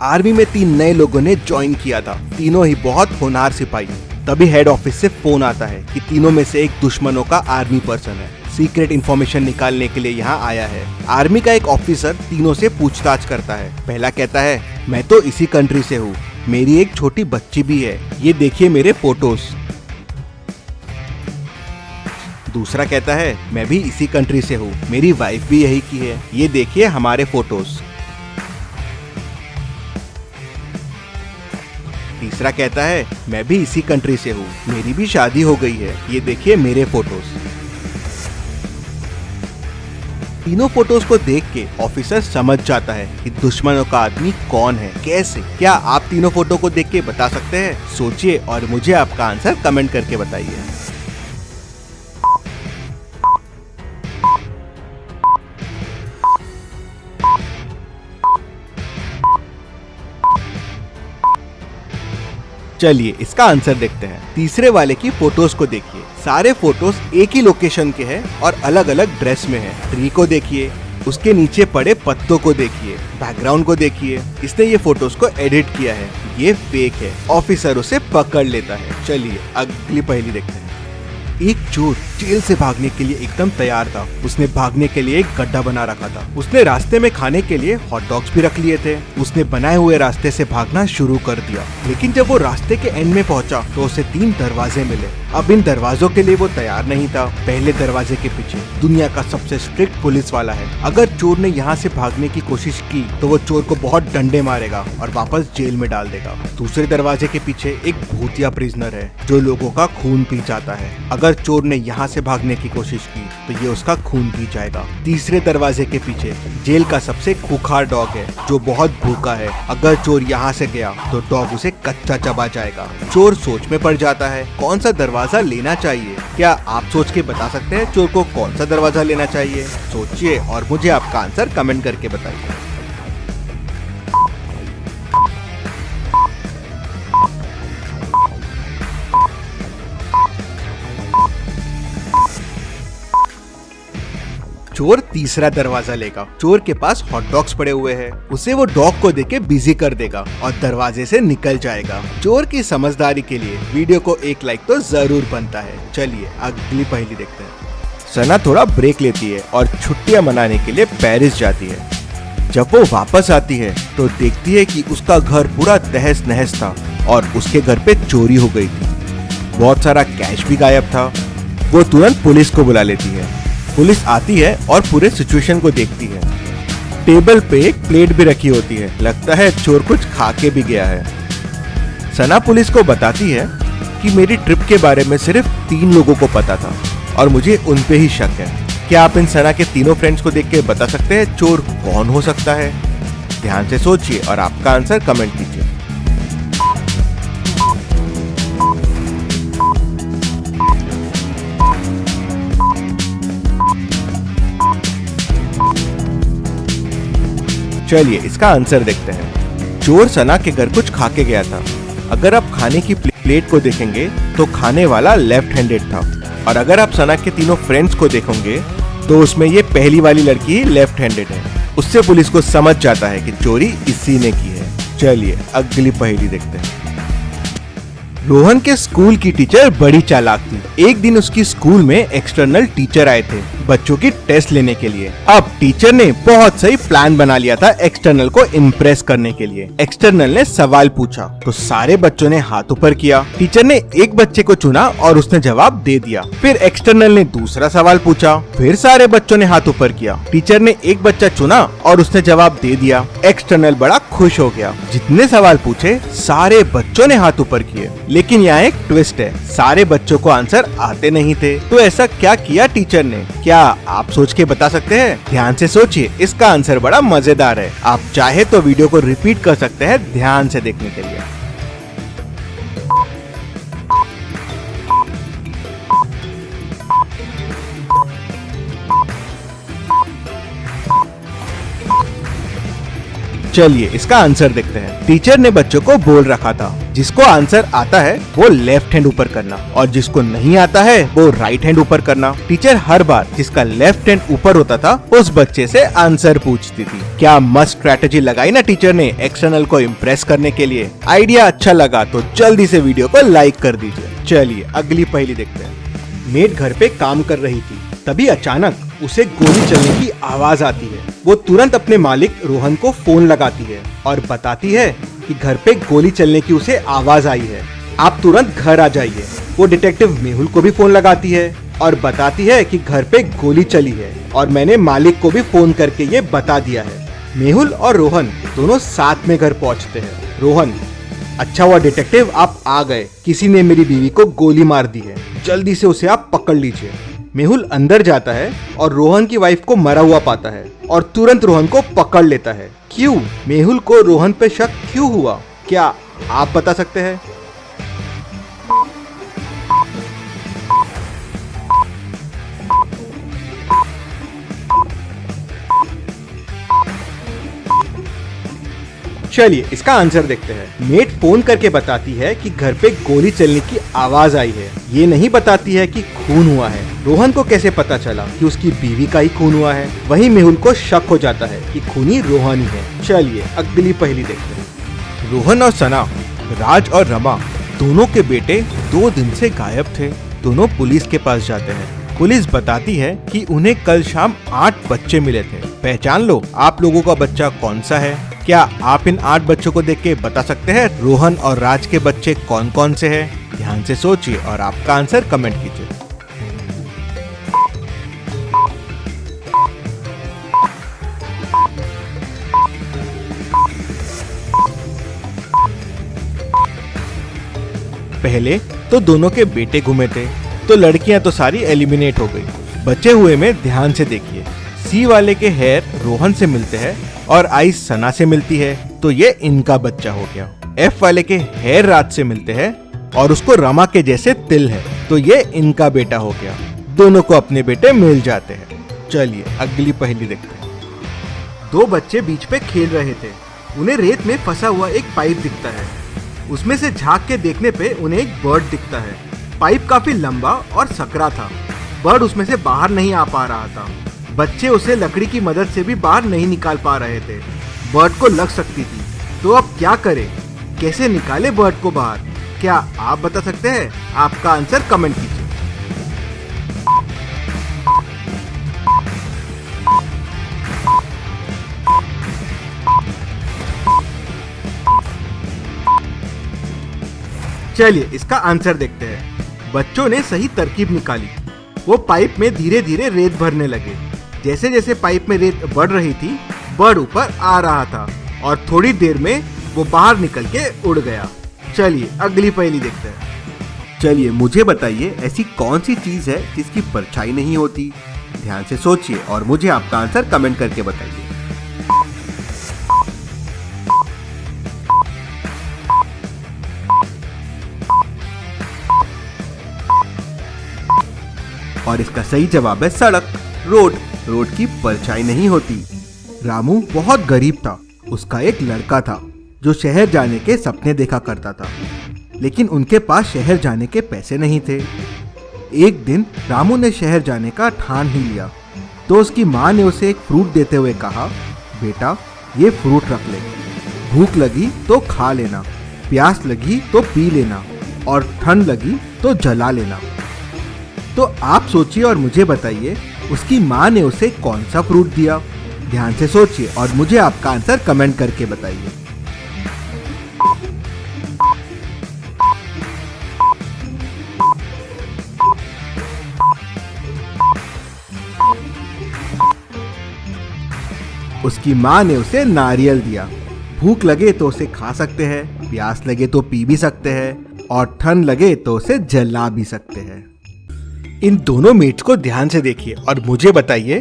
Army में 3 नए लोगों ने ज्वाइन किया था, तीनों ही बहुत होनहार सिपाही। तभी हेड ऑफिस से फोन आता है कि तीनों में से एक दुश्मनों का आर्मी पर्सन है, सीक्रेट इन्फॉर्मेशन निकालने के लिए यहाँ आया है। आर्मी का एक ऑफिसर तीनों से पूछताछ करता है। पहला कहता है, मैं तो इसी कंट्री से हूँ, मेरी एक छोटी बच्ची भी है, ये देखिए मेरे फोटोज। दूसरा कहता है, मैं भी इसी कंट्री से हूँ, मेरी वाइफ भी यही की है, ये देखिए हमारे फोटोज। तीसरा कहता है, मैं भी इसी कंट्री से हूँ, मेरी भी शादी हो गई है, ये देखिए मेरे फोटोज। तीनों फोटोज को देख के ऑफिसर समझ जाता है कि दुश्मनों का आदमी कौन है। कैसे? क्या आप तीनों फोटो को देख के बता सकते हैं? सोचिए और मुझे आपका आंसर कमेंट करके बताइए। चलिए इसका आंसर देखते हैं। तीसरे वाले की फोटोज को देखिए, सारे फोटोज एक ही लोकेशन के हैं और अलग अलग ड्रेस में हैं। ट्री को देखिए, उसके नीचे पड़े पत्तों को देखिए, बैकग्राउंड को देखिए। इसने ये फोटोज को एडिट किया है, ये फेक है। ऑफिसर उसे पकड़ लेता है। चलिए अगली पहेली देखते हैं। एक चोर जेल से भागने के लिए एकदम तैयार था। उसने भागने के लिए एक गड्ढा बना रखा था। उसने रास्ते में खाने के लिए हॉट डॉग्स भी रख लिए थे। उसने बनाए हुए रास्ते से भागना शुरू कर दिया, लेकिन जब वो रास्ते के एंड में पहुंचा तो उसे 3 दरवाजे मिले। अब इन दरवाजों के लिए वो तैयार नहीं था। पहले दरवाजे के पीछे दुनिया का सबसे स्ट्रिक्ट पुलिस वाला है। अगर चोर ने यहाँ से भागने की कोशिश की तो वो चोर को बहुत डंडे मारेगा और वापस जेल में डाल देगा। दूसरे दरवाजे के पीछे एक भूतिया प्रिजनर है जो लोगों का खून पी जाता है। अगर चोर ने यहाँ से भागने की कोशिश की तो ये उसका खून पी जाएगा। तीसरे दरवाजे के पीछे जेल का सबसे खूंखार डॉग है जो बहुत भूखा है। अगर चोर यहाँ से गया तो डॉग उसे कच्चा चबा जाएगा। चोर सोच में पड़ जाता है कौन सा दरवाजा लेना चाहिए। क्या आप सोच के बता सकते हैं चोर को कौन सा दरवाजा लेना चाहिए? सोचिए और मुझे आपका आंसर कमेंट करके बताइए। चोर तीसरा दरवाजा लेगा। चोर के पास हॉट डॉग्स पड़े हुए हैं। उसे वो डॉग को देके बिजी कर देगा और दरवाजे से निकल जाएगा। चोर की समझदारी के लिए वीडियो को एक लाइक तो जरूर बनता है। चलिए अगली पहेली देखते हैं। सना थोड़ा ब्रेक लेती है और छुट्टियां मनाने के लिए पेरिस जाती है। जब वो वापस आती है तो देखती है कि उसका घर पूरा तहस नहस था और उसके घर पे चोरी हो गई थी। बहुत सारा कैश भी गायब था। वो तुरंत पुलिस को बुला लेती है। पुलिस आती है और पूरे सिचुएशन को देखती है। टेबल पे एक प्लेट भी रखी होती है। लगता है चोर कुछ खा के भी गया है। सना पुलिस को बताती है कि मेरी ट्रिप के बारे में सिर्फ 3 लोगों को पता था और मुझे उन पे ही शक है। क्या आप इन सना के तीनों फ्रेंड्स को देख के बता सकते हैं चोर कौन हो सकता है? ध्यान से सोचिए और आपका आंसर कमेंट कीजिए। चलिए इसका आंसर देखते हैं। चोर सना के घर कुछ खा के गया था। अगर आप खाने की प्लेट को देखेंगे तो खाने वाला लेफ्ट हैंडेड था और अगर आप सना के तीनों फ्रेंड्स को देखोगे तो उसमें ये पहली वाली लड़की ही लेफ्ट हैंडेड है। उससे पुलिस को समझ जाता है कि चोरी इसी ने की है। चलिए अगली पहेली देखते हैं। रोहन के स्कूल की टीचर बड़ी चालाक थी। एक दिन उसकी स्कूल में एक्सटर्नल टीचर आए थे बच्चों की टेस्ट लेने के लिए। अब टीचर ने बहुत सही प्लान बना लिया था एक्सटर्नल को इम्प्रेस करने के लिए। एक्सटर्नल ने सवाल पूछा तो सारे बच्चों ने हाथ ऊपर किया। टीचर ने एक बच्चे को चुना और उसने जवाब दे दिया। फिर एक्सटर्नल ने दूसरा सवाल पूछा, फिर सारे बच्चों ने हाथ ऊपर किया। टीचर ने एक बच्चा चुना और उसने जवाब दे दिया। एक्सटर्नल बड़ा खुश हो गया। जितने सवाल पूछे सारे बच्चों ने हाथ ऊपर किए। लेकिन यहाँ एक ट्विस्ट है, सारे बच्चों को आंसर आते नहीं थे। तो ऐसा क्या किया टीचर ने? क्या आप सोच के बता सकते हैं? ध्यान से सोचिए, इसका आंसर बड़ा मजेदार है। आप चाहे तो वीडियो को रिपीट कर सकते हैं ध्यान से देखने के लिए। चलिए इसका आंसर देखते हैं। टीचर ने बच्चों को बोल रखा था जिसको आंसर आता है वो लेफ्ट हैंड ऊपर करना और जिसको नहीं आता है वो राइट हैंड ऊपर करना। टीचर हर बार जिसका लेफ्ट हैंड ऊपर होता था उस बच्चे से आंसर पूछती थी। क्या मस्त स्ट्रेटेजी लगाई ना टीचर ने एक्सटर्नल को इम्प्रेस करने के लिए। आइडिया अच्छा लगा तो जल्दी से वीडियो को लाइक कर दीजिए। चलिए अगली पहेली देखते हैं। मेड घर पे काम कर रही थी, तभी अचानक उसे गोली चलने की आवाज आती है। वो तुरंत अपने मालिक रोहन को फोन लगाती है और बताती है कि घर पे गोली चलने की उसे आवाज आई है, आप तुरंत घर आ जाइए। वो डिटेक्टिव मेहुल को भी फोन लगाती है और बताती है कि घर पे गोली चली है और मैंने मालिक को भी फोन करके ये बता दिया है। मेहुल और रोहन दोनों साथ में घर पहुंचते हैं। रोहन, अच्छा हुआ डिटेक्टिव आप आ गए, किसी ने मेरी बीवी को गोली मार दी है, जल्दी से उसे आप पकड़ लीजिए। मेहुल अंदर जाता है और रोहन की वाइफ को मरा हुआ पाता है और तुरंत रोहन को पकड़ लेता है। क्यों? मेहुल को रोहन पे शक क्यों हुआ, क्या आप बता सकते हैं? चलिए इसका आंसर देखते हैं। मेट फोन करके बताती है कि घर पे गोली चलने की आवाज आई है, ये नहीं बताती है कि खून हुआ है। रोहन को कैसे पता चला कि उसकी बीवी का ही खून हुआ है? वहीं मेहुल को शक हो जाता है कि खूनी रोहन ही है। चलिए अगली पहेली देखते हैं। रोहन और सना, राज और रमा दोनों के बेटे 2 दिन से गायब थे। दोनों पुलिस के पास जाते हैं। पुलिस बताती है कि उन्हें कल शाम 8 बच्चे मिले थे। पहचान लो आप लोगों का बच्चा कौन सा है। क्या आप इन 8 बच्चों को देख के बता सकते हैं रोहन और राज के बच्चे कौन कौन से हैं? ध्यान से सोचिए और आपका आंसर कमेंट कीजिए। पहले तो दोनों के बेटे घूमे थे, तो लड़कियां तो सारी एलिमिनेट हो गई। बचे हुए में ध्यान से देखिए। सी वाले के हेयर रोहन से मिलते हैं और आई सना से मिलती है, तो ये इनका बच्चा हो गया। एफ वाले के हेयर राज से मिलते हैं और उसको रमा के जैसे तिल है, तो ये इनका बेटा हो गया। दोनों को अपने बेटे मिल जाते हैं। चलिए अगली पहेली देखते हैं। 2 बच्चे बीच पे खेल रहे थे। उन्हें रेत में फंसा हुआ एक पाइप दिखता है। उसमें से झांक के देखने पे उन्हें एक बर्ड दिखता है। पाइप काफी लंबा और सकरा था। बर्ड उसमें से बाहर नहीं आ पा रहा था। बच्चे उसे लकड़ी की मदद से भी बाहर नहीं निकाल पा रहे थे। बर्ड को लग सकती थी, तो अब क्या करें? कैसे निकाले बर्ड को बाहर? क्या आप बता सकते हैं? आपका आंसर कमेंट कीजिए। चलिए इसका आंसर देखते हैं। बच्चों ने सही तरकीब निकाली। वो पाइप में धीरे धीरे रेत भरने लगे। जैसे जैसे पाइप में रेत बढ़ रही थी, बर्ड ऊपर आ रहा था और थोड़ी देर में वो बाहर निकल के उड़ गया। चलिए अगली पहेली देखते हैं। चलिए मुझे बताइए ऐसी कौन सी चीज है जिसकी परछाई नहीं होती? ध्यान से सोचिए और मुझे आपका आंसर कमेंट करके बताइए। और इसका सही जवाब है सड़क, रोड। रोड की परछाई नहीं होती। रामू बहुत गरीब था। उसका एक लड़का था जो शहर जाने के सपने देखा करता था, लेकिन उनके पास शहर जाने के पैसे नहीं थे। एक दिन रामू ने शहर जाने का ठान ही लिया, तो उसकी माँ ने उसे एक फ्रूट देते हुए कहा, बेटा ये फ्रूट रख ले, भूख लगी तो खा लेना, प्यास लगी तो पी लेना और ठंड लगी तो जला लेना। तो आप सोचिए और मुझे बताइए उसकी माँ ने उसे कौन सा फ्रूट दिया? ध्यान से सोचिए और मुझे आपका आंसर कमेंट करके बताइए। उसकी माँ ने उसे नारियल दिया। भूख लगे तो उसे खा सकते हैं, प्यास लगे तो पी भी सकते हैं और ठंड लगे तो उसे जला भी सकते हैं। इन दोनों मीट्स को ध्यान से देखिए और मुझे बताइए